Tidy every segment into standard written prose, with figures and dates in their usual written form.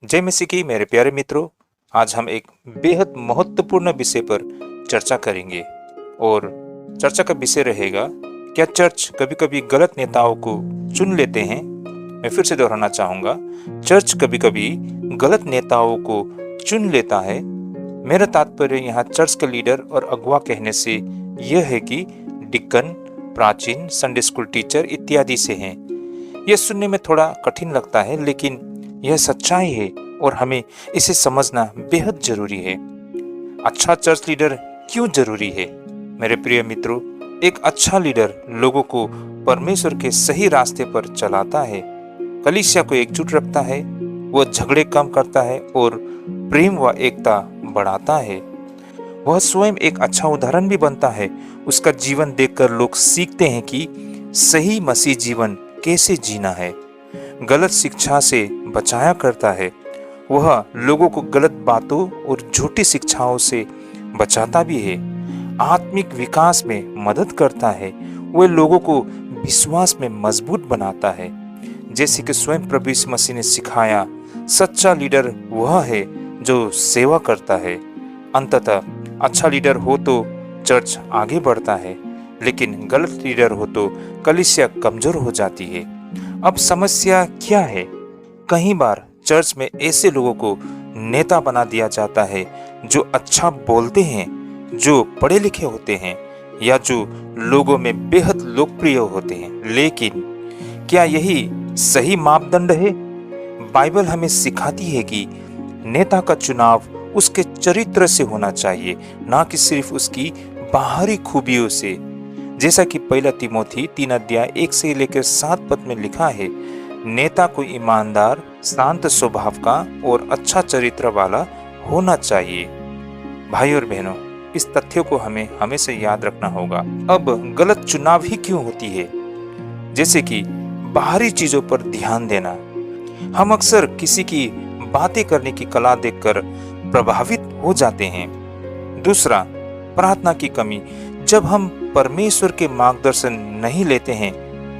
जय मसीह की मेरे प्यारे मित्रों। आज हम एक बेहद महत्वपूर्ण विषय पर चर्चा करेंगे और चर्चा का विषय रहेगा, क्या चर्च कभी-कभी गलत नेताओं को चुन लेते हैं। मैं फिर से दोहराना चाहूँगा, चर्च कभी-कभी गलत नेताओं को चुन लेता है। मेरा तात्पर्य यहाँ चर्च का लीडर और अगुवा कहने से यह है कि डिकन, प्राचीन, संडे स्कूल टीचर इत्यादि से हैं। यह सुनने में थोड़ा कठिन लगता है, लेकिन यह सच्चाई है और हमें इसे समझना बेहद जरूरी है। अच्छा चर्च लीडर क्यों जरूरी है? मेरे प्रिय मित्रों, एक अच्छा लीडर लोगों को परमेश्वर के सही रास्ते पर चलाता है, कलीसिया को एकजुट रखता है, वह झगड़े कम करता है और प्रेम व एकता बढ़ाता है। वह स्वयं एक अच्छा उदाहरण भी बनता है। उसका जीवन देखकर लोग सीखते हैं कि सही मसीह जीवन कैसे जीना है। गलत शिक्षा से बचाया करता है। वह लोगों को गलत बातों और झूठी शिक्षाओं से बचाता भी है। आत्मिक विकास में मदद करता है। वह लोगों को विश्वास में मजबूत बनाता है। जैसे कि स्वयं प्रभु यीशु मसीह ने सिखाया, सच्चा लीडर वह है जो सेवा करता है। अंततः अच्छा लीडर हो तो चर्च आगे बढ़ता है, लेकिन गलत लीडर हो तो कलीसिया कमजोर हो जाती है। अब समस्या क्या है? कई बार चर्च में ऐसे लोगों को नेता बना दिया जाता है जो अच्छा बोलते हैं, जो पढ़े लिखे होते हैं या जो लोगों में बेहद लोकप्रिय होते हैं। लेकिन क्या यही सही मापदंड है? बाइबल हमें सिखाती है कि नेता का चुनाव उसके चरित्र से होना चाहिए, ना कि सिर्फ उसकी बाहरी खूबियों से। जैसा कि पहला तिमोथी 3 अध्याय 1 से लेकर 7 पद में लिखा है, नेता को ईमानदार, शांत स्वभाव का और अच्छा चरित्र वाला होना चाहिए। भाई और बहनों, इस तथ्य को हमें हमेशा याद रखना होगा। अब गलत चुनाव ही क्यों होती है? जैसे कि बाहरी चीजों पर ध्यान देना। हम अक्सर किसी की बातें करने की कला देखकर प्रभावित हो जाते हैं। दूसरा, प्रार्थना की कमी। जब हम परमेश्वर के मार्गदर्शन नहीं लेते हैं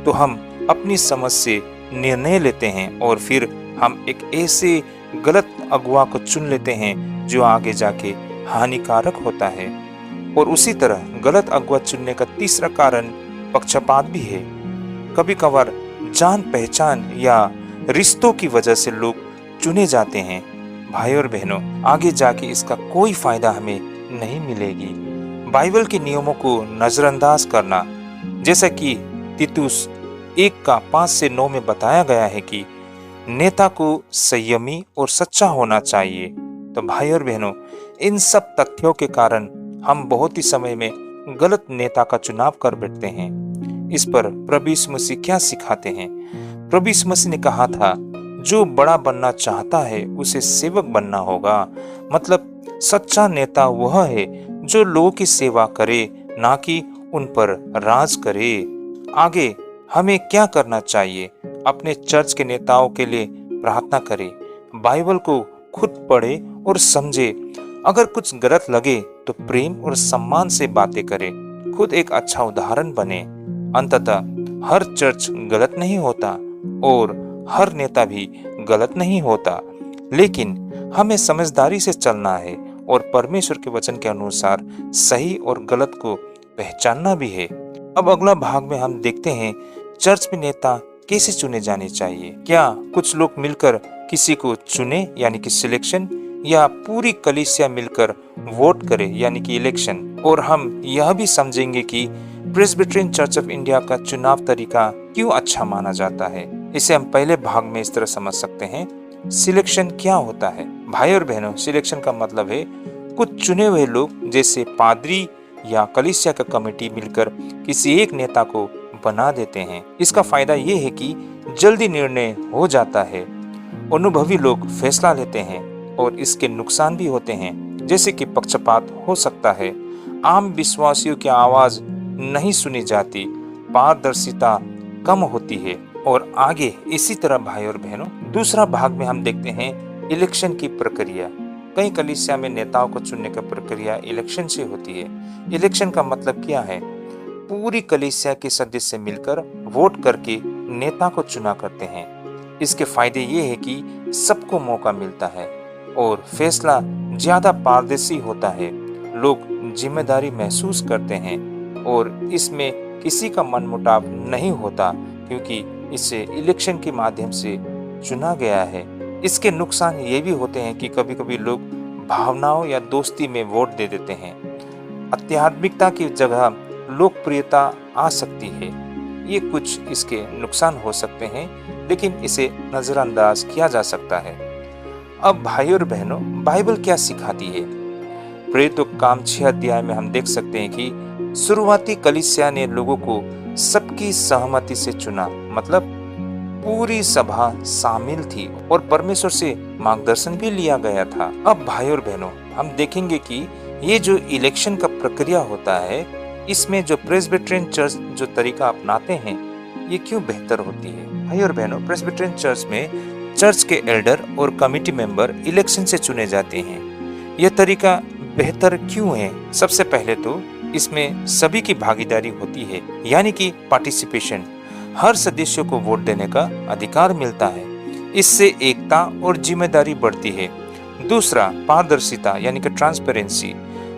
तो हम अपनी समझ से निर्णय लेते हैं और फिर हम एक ऐसे गलत अगुवा को चुन लेते हैं जो आगे जाके हानिकारक होता है। और उसी तरह गलत अगुवा चुनने का तीसरा कारण पक्षपात भी है। कभी कभार जान पहचान या रिश्तों की वजह से लोग चुने जाते हैं। भाई और बहनों, आगे जाके इसका कोई फायदा हमें नहीं मिलेगी। बाइबल के नियमों को नजरअंदाज करना, जैसा कि तीतुस 1:5-9 में बताया गया है कि नेता को संयमी और सच्चा होना चाहिए। तो भाई और बहनों, इन सब तथ्यों के कारण हम बहुत ही समय में गलत नेता का चुनाव कर बैठते हैं। इस पर प्रभु यीशु मसीह क्या सिखाते हैं? प्रभु यीशु मसीह ने कहा था, जो बड़ा बनना चाहता है उसे सेवक बनना होगा। मतलब सच्चा नेता वह है जो लोगों की सेवा करे, ना कि उन पर राज करे। आगे हमें क्या करना चाहिए? अपने चर्च के नेताओं के लिए प्रार्थना करें, बाइबल को खुद पढ़े और समझे। अगर कुछ गलत लगे तो प्रेम और सम्मान से बातें करें, खुद एक अच्छा उदाहरण बने। अंततः हर चर्च गलत नहीं होता और हर नेता भी गलत नहीं होता, लेकिन हमें समझदारी से चलना है और परमेश्वर के वचन के अनुसार सही और गलत को पहचानना भी है। अब अगला भाग में हम देखते हैं चर्च में नेता कैसे चुने जाने चाहिए। क्या कुछ लोग मिलकर किसी को चुने यानी कि सिलेक्शन, या पूरी कलीसिया मिलकर वोट करे यानी कि इलेक्शन। और हम यह भी समझेंगे कि प्रेस्बिटेरियन चर्च ऑफ इंडिया का चुनाव तरीका क्यों अच्छा माना जाता है। इसे हम पहले भाग में इस तरह समझ सकते हैं। सिलेक्शन क्या होता है? भाई और बहनों, सिलेक्शन का मतलब है कुछ चुने हुए लोग जैसे पादरी या कलीसिया का कमेटी मिलकर किसी एक नेता को बना देते हैं। इसका फायदा ये है कि जल्दी निर्णय हो जाता है, अनुभवी लोग फैसला लेते हैं, और इसके नुकसान भी होते हैं, जैसे कि पक्षपात हो सकता है, आम विश्वासियों की आवाज नहीं सुनी जाती, पारदर्शिता कम होती है। और आगे इसी तरह भाई और बहनों, दूसरा भाग में हम देखते हैं इलेक्शन की प्रक्रिया। कई कलीसिया में नेताओं को चुनने की प्रक्रिया इलेक्शन से होती है। इलेक्शन का मतलब क्या है? पूरी कलीसिया के सदस्य मिलकर वोट करके नेता को चुना करते हैं। इसके फायदे ये है कि सबको मौका मिलता है और फैसला ज्यादा पारदर्शी होता है। लोग जिम्मेदारी महसूस करते हैं और इसमें किसी का मनमुटाव नहीं होता, क्योंकि इसे इलेक्शन के माध्यम से चुना गया है। इसके नुकसान ये भी होते हैं कि कभी कभी लोग भावनाओं या दोस्ती में वोट दे देते हैं। आध्यात्मिकता की जगह लोकप्रियता आ सकती है। ये कुछ इसके नुकसान हो सकते हैं, लेकिन इसे नजरअंदाज किया जा सकता है। अब भाई और बहनों, बाइबल क्या सिखाती है? प्रेरितों के काम 6 अध्याय में हम देख सकते हैं कि शुरुआती कलीसिया ने लोगों को सबकी सहमति से चुना, मतलब पूरी सभा शामिल थी और परमेश्वर से मार्गदर्शन भी लिया गया था। अब भाई और बहनों, हम देखेंगे कि ये जो इलेक्शन का प्रक्रिया होता है, इसमें जो प्रेस्बिटेरियन चर्च जो तरीका अपनाते हैं, ये क्यों बेहतर होती है? भाई और बहनों, प्रेस्बिटेरियन चर्च में चर्च के एल्डर और कमिटी मेंबर इलेक्शन से चुने जाते हैं। यह तरीका बेहतर क्यों है? सबसे पहले तो इसमें सभी की भागीदारी होती है, यानी कि पार्टिसिपेशन। हर सदस्य को वोट देने का अधिकार मिलता है। इससे एकता और जिम्मेदारी बढ़ती है। दूसरा, पारदर्शिता यानी कि ट्रांसपेरेंसी।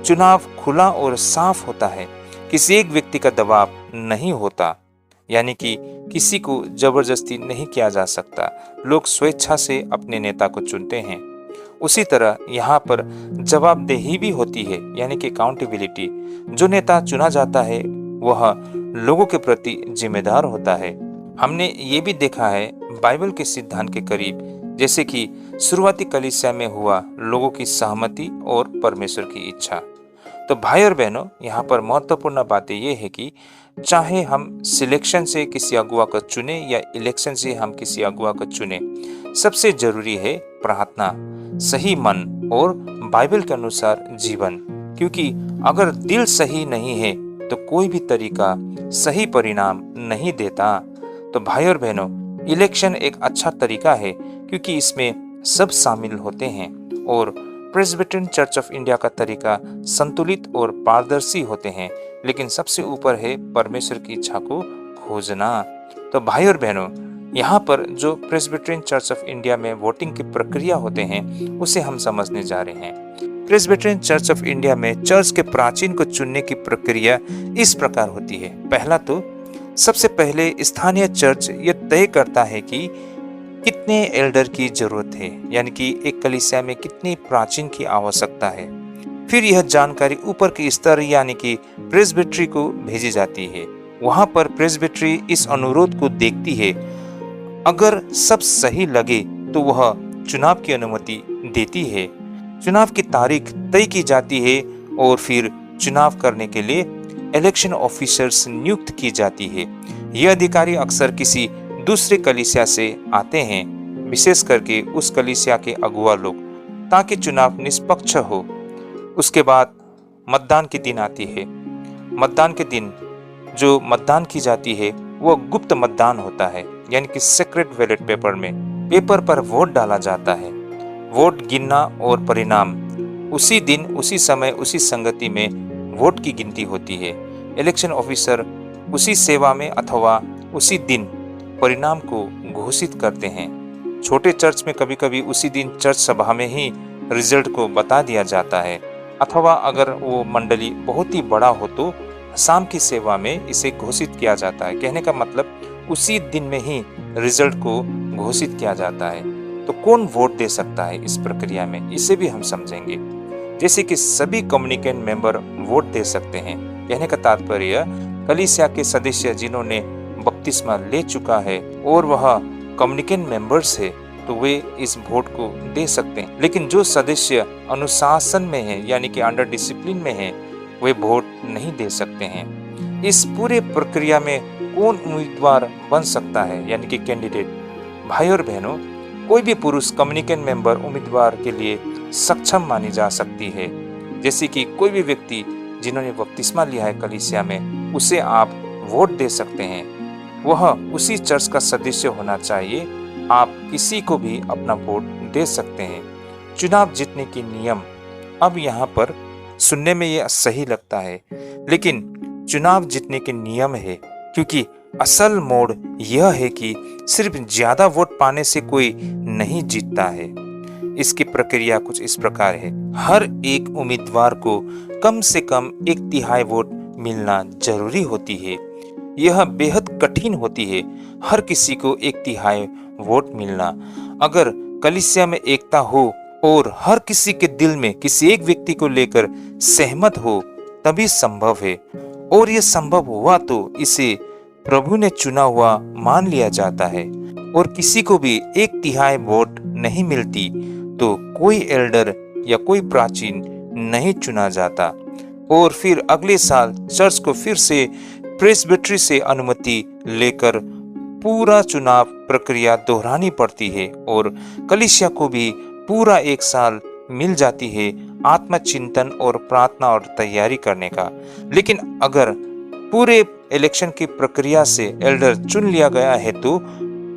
चुनाव खुला और साफ होता है। किसी एक व्यक्ति का दबाव नहीं होता, यानी कि किसी को जबरदस्ती नहीं किया जा सकता। लोग स्वेच्छा से अपने नेता को चुनते हैं। उसी तरह यहाँ पर जवाबदेही भी होती है, यानी कि अकाउंटेबिलिटी। जो नेता चुना जाता है वह लोगों के प्रति जिम्मेदार होता है। हमने ये भी देखा है बाइबल के सिद्धांत के करीब, जैसे कि शुरुआती कलीसिया में हुआ लोगों की सहमति और परमेश्वर की इच्छा। तो भाई और बहनों, यहाँ पर महत्वपूर्ण बातें ये है कि चाहे हम सिलेक्शन से किसी अगुवा को चुने या इलेक्शन से हम किसी अगुवा को चुने, सबसे जरूरी है प्रार्थना, सही मन और बाइबल के अनुसार जीवन। क्योंकि अगर दिल सही नहीं है तो कोई भी तरीका सही परिणाम नहीं देता। तो भाई और बहनों, इलेक्शन एक अच्छा तरीका है क्योंकि इसमें सब शामिल होते हैं और प्रेस्बिटेरियन चर्च ऑफ इंडिया का तरीका संतुलित और पारदर्शी होते हैं, लेकिन सबसे ऊपर है परमेश्वर की इच्छा को खोजना। तो भाई और बहनों, यहाँ पर जो प्रेस्बिटेरियन चर्च ऑफ इंडिया में वोटिंग की प्रक्रिया होते हैं उसे हम समझने जा रहे हैं। प्रेस्बिटेरियन चर्च ऑफ इंडिया में चर्च के प्राचीन को चुनने की प्रक्रिया इस प्रकार होती है। पहला तो सबसे पहले स्थानीय चर्च ये तय करता है कि कितने एल्डर की जरूरत है, यानी कि एक कलीसिया में कितनी प्राचीन की आवश्यकता है। फिर यह जानकारी ऊपर के स्तर यानी कि प्रेस्बिटरी को भेजी जाती है। वहां पर प्रेस्बिटरी इस अनुरोध को देखती है। अगर सब सही लगे तो वह चुनाव की अनुमति देती है। चुनाव की तारीख तय की जाती है और फिर चुनाव करने के लिए इलेक्शन ऑफिसर्स नियुक्त की जाती है। यह अधिकारी अक्सर किसी दूसरे कलीसिया से आते हैं, विशेष करके उस कलीसिया के अगुवा लोग, ताकि चुनाव निष्पक्ष हो। उसके बाद मतदान की दिन आती है। मतदान के दिन जो मतदान की जाती है वह गुप्त मतदान होता है, यानी कि सीक्रेट बैलेट पेपर में पेपर पर वोट डाला जाता है। वोट गिनना और परिणाम उसी दिन, उसी समय, उसी संगति में वोट की गिनती होती है। इलेक्शन ऑफिसर उसी सेवा में अथवा उसी दिन परिणाम को घोषित करते हैं। छोटे चर्च में कभी कभी उसी दिन चर्च सभा में ही रिजल्ट को बता दिया जाता है, अथवा अगर वो मंडली बहुत ही बड़ा हो तो शाम की सेवा में इसे घोषित किया जाता है। कहने का मतलब उसी दिन में ही रिजल्ट को घोषित किया जाता है। तो कौन वोट दे सकता है इस प्रक्रिया में, इसे भी हम समझेंगे। जैसे कि सभी कम्युनिकेंट मेंबर वोट दे सकते हैं। कहने का तात्पर्य कलीसिया के सदस्य जिन्होंने बपतिस्मा ले चुका है और वह कम्युनिकेंट मेंबर्स है, तो वे इस वोट को दे सकते हैं। लेकिन जो सदस्य अनुशासन में है, यानी कि अंडर डिसिप्लिन में है, वे वोट नहीं दे सकते हैं। इस पूरे प्रक्रिया में कौन उम्मीदवार बन सकता है, यानी कि कैंडिडेट? भाई और बहनों, कोई भी पुरुष कम्युनिकेंट मेंबर उम्मीदवार के लिए सक्षम मानी जा सकती है। जैसे कि कोई भी व्यक्ति जिन्होंने बपतिस्मा लिया है कलीसिया में, उसे आप वोट दे सकते हैं। वह उसी चर्च का सदस्य होना चाहिए। आप किसी को भी अपना वोट दे सकते हैं। चुनाव जीतने के नियम, अब यहाँ पर सुनने में ये सही लगता है, लेकिन चुनाव जीतने के नियम है, क्योंकि असल मोड़ यह है कि सिर्फ ज्यादा वोट पाने से कोई नहीं जीतता है। इसकी प्रक्रिया कुछ इस प्रकार है। हर एक उम्मीदवार को कम से कम 1/3 वोट मिलना जरूरी होती है। यह बेहद कठिन होती है, हर किसी को 1/3 वोट मिलना। अगर कलीसिया में एकता हो और हर किसी के दिल में किसी एक व्यक्ति को लेकर सहमत हो, तभी संभव है। और यह संभव हुआ तो इसे प्रभु ने चुना हुआ मान लिया जाता है। और किसी को भी 1/3 वोट नहीं मिलती तो कोई एल्डर या कोई प्राचीन नहीं चुना जाता और फिर अगले साल चर्च को फिर से प्रेस्बिटरी से अनुमति लेकर पूरा चुनाव प्रक्रिया दोहरानी पड़ती है और कलीसिया को भी पूरा 1 साल मिल जाती है आत्मचिंतन और प्रार्थना और तैयारी करने का। लेकिन अगर पूरे इलेक्शन की प्रक्रिया से एल्डर चुन लिया गया है तो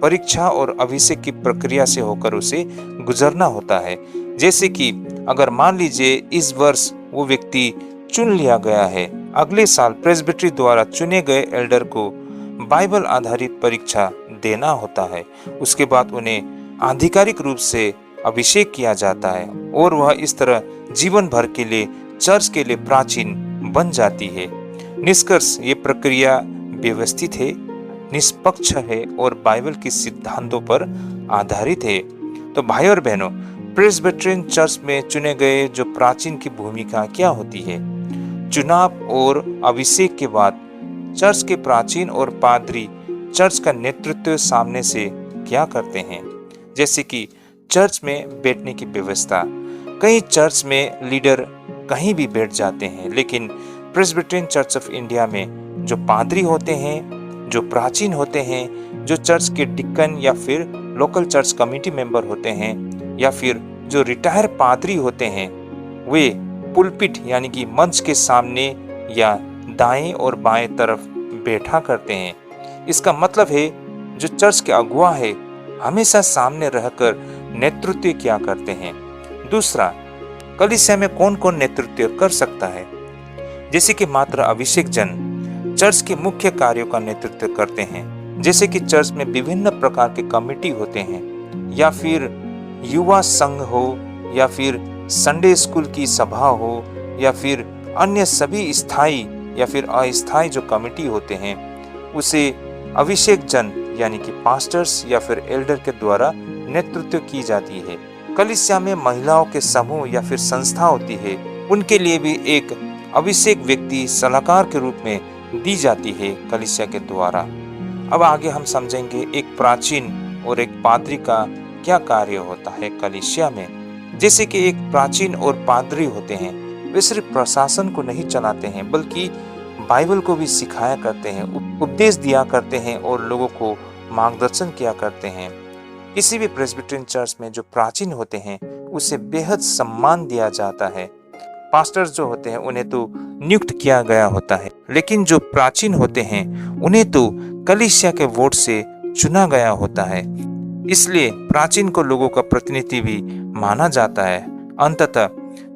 परीक्षा और अभिषेक की प्रक्रिया से होकर उसे गुजरना होता है। जैसे कि अगर मान लीजिए इस वर्ष वो व्यक्ति चुन लिया गया है, अगले साल प्रेस्बिटरी द्वारा चुने गए एल्डर को बाइबल आधारित परीक्षा देना होता है। उसके बाद उन्हें आधिकारिक रूप से अभिषेक किया जाता है और वह इस तरह जीवन भर के लिए चर्च के लिए प्राचीन बन जाती है। निष्कर्ष, ये प्रक्रिया व्यवस्थित है, निष्पक्ष है और बाइबल के सिद्धांतों पर आधारित है। तो भाई और बहनों, प्रेस्बिटेरियन चर्च में चुने गए जो प्राचीन की भूमिका क्या होती है? चुनाव और अभिषेक के बाद चर्च के प्राचीन और पादरी चर्च का नेतृत्व सामने से क्या करते हैं? जैसे कि चर्च में बैठने की व्यवस्था। कई चर्च में लीडर कहीं भी बैठ जाते हैं, लेकिन प्रेस्बिटेरियन चर्च ऑफ इंडिया में जो पादरी होते हैं, जो प्राचीन होते हैं, जो चर्च के डिकन या फिर लोकल चर्च कमेटी मेंबर होते हैं या फिर जो रिटायर पादरी होते हैं, वे पुलपिट यानी कि मंच के सामने या दाएं और बाएं तरफ बैठा करते हैं। इसका मतलब है जो चर्च के अगुवा है हमेशा सामने रहकर नेतृत्व किया करते हैं। दूसरा, कलीसिया में कौन कौन नेतृत्व कर सकता है? जैसे कि मात्र अभिषेक जन चर्च के मुख्य कार्यों का नेतृत्व करते हैं। जैसे कि चर्च में विभिन्न प्रकार के कमेटी होते हैं या फिर युवा संघ हो या फिर संडे स्कूल की सभा हो या फिर अन्य सभी स्थायी या फिर अस्थायी जो कमेटी होते हैं, उसे अभिषेक जन यानी कि पास्टर्स या फिर एल्डर के द्वारा नेतृत्व की जाती है। कलीसिया में महिलाओं के समूह या फिर संस्था होती है, उनके लिए भी एक अभिषेक व्यक्ति सलाहकार के रूप में दी जाती है कलीसिया के द्वारा। अब आगे हम समझेंगे एक प्राचीन और एक पादरी का क्या कार्य होता है कलीसिया में। जैसे कि एक प्राचीन और पादरी होते हैं, वे सिर्फ प्रशासन को नहीं चलाते हैं बल्कि बाइबल को भी सिखाया करते हैं, उपदेश दिया करते हैं और लोगों को मार्गदर्शन किया करते हैं। किसी भी प्रेस्बिटेरियन चर्च में जो प्राचीन होते हैं उसे बेहद सम्मान दिया जाता है। पास्टर्स जो होते हैं उन्हें तो नियुक्त किया गया होता है, लेकिन जो प्राचीन होते हैं उन्हें तो कलीसिया के वोट से चुना गया होता है। इसलिए प्राचीन को लोगों का प्रतिनिधि भी माना जाता है। अंततः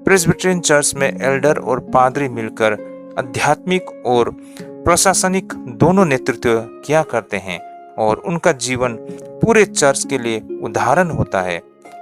प्रेस्बिटेरियन चर्च में एल्डर और पादरी मिलकर आध्यात्मिक और प्रशासनिक दोनों नेतृत्व किया करते हैं और उनका जीवन पूरे चर्च के लिए उदाहरण होता है।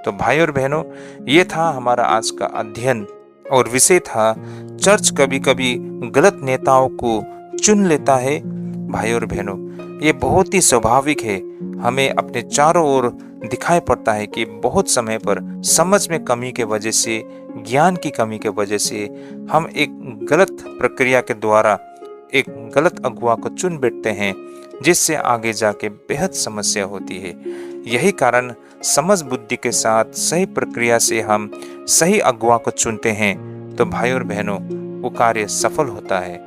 तो भाई और बहनों, ये था हमारा आज का अध्ययन और विषय था चर्च कभी कभी गलत नेताओं को चुन लेता है। भाई और बहनों, ये बहुत ही स्वाभाविक है। हमें अपने चारों ओर दिखाई पड़ता है कि बहुत समय पर समझ में कमी के वजह से, ज्ञान की कमी के वजह से हम एक गलत प्रक्रिया के द्वारा एक गलत अगुवा को चुन बैठते हैं, जिससे आगे जाके बेहद समस्या होती है। यही कारण समझ बुद्धि के साथ सही प्रक्रिया से हम सही अगुवा को चुनते हैं तो भाई और बहनों वो कार्य सफल होता है।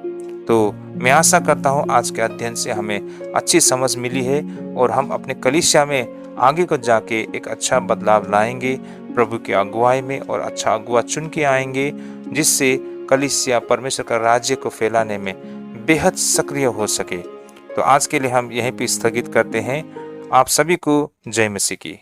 तो मैं आशा करता हूँ आज के अध्ययन से हमें अच्छी समझ मिली है और हम अपने कलीसिया में आगे को जाके एक अच्छा बदलाव लाएंगे प्रभु की अगुवाई में और अच्छा अगुवा चुन के आएंगे, जिससे कलीसिया परमेश्वर का राज्य को फैलाने में बेहद सक्रिय हो सके। तो आज के लिए हम यहीं पे स्थगित करते हैं। आप सभी को जय मसीह की।